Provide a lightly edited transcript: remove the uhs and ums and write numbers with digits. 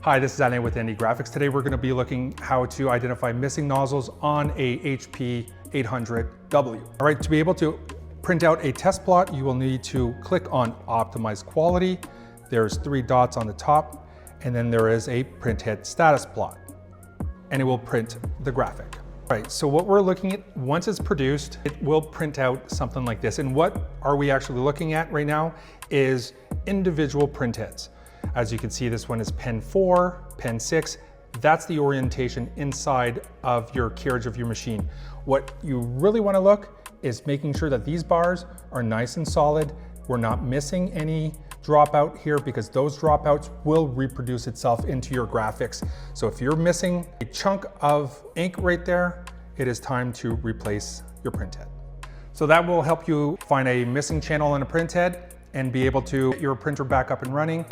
Hi, this is Alain with ND Graphics. Today we're going to be looking how to identify missing nozzles on a HP 800W. All right, to be able to print out a test plot, you will need to click on Optimize Quality. There's 3 dots on the top, and then there is a printhead status plot, and it will print the graphic. All right, so what we're looking at, once it's produced, it will print out something like this. And what are we actually looking at right now is individual printheads. As you can see, this one is pen 4, pen 6. That's the orientation inside of your carriage of your machine. What you really want to look is making sure that these bars are nice and solid. We're not missing any dropout here because those dropouts will reproduce itself into your graphics. So if you're missing a chunk of ink right there, it is time to replace your printhead. So that will help you find a missing channel in a printhead and be able to get your printer back up and running.